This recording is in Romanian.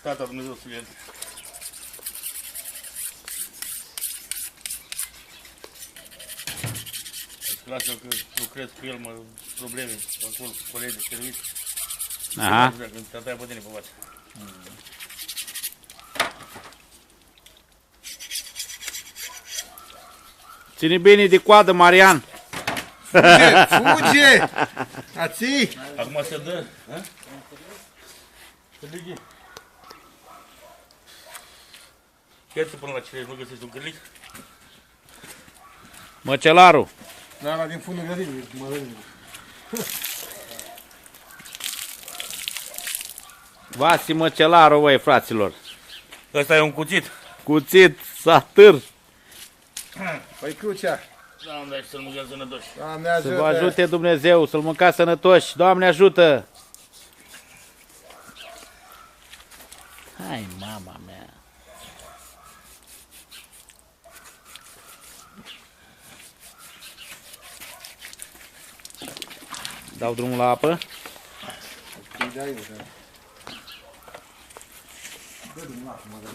Tata Dumnezeu să le lasă că lucrez cu el, mă probleme acolo, cu colegi de serviciu. Aha. Când tata ia pe tine pe față. Ține bine de coadă, Marian. Fuge! Ații! Acum se dă, ha? Se dă. Chiar până la cele nu găsești un cârlic? Măcelaru. Da, la din fundul grădinii, mărănii. Vasi Măcelaru, băi, fraților. Ăsta e un cuțit. Cuțit, satâr. Păi crucea. Doamne, să-l mâncăm sănătoși. Doamne Să vă ajută! ajute Dumnezeu, să-l mâncați sănătoși. Doamne ajută! Hai, mama mea. Dau drumul la apă. Îi dai, da. Dă din apă, mă dă.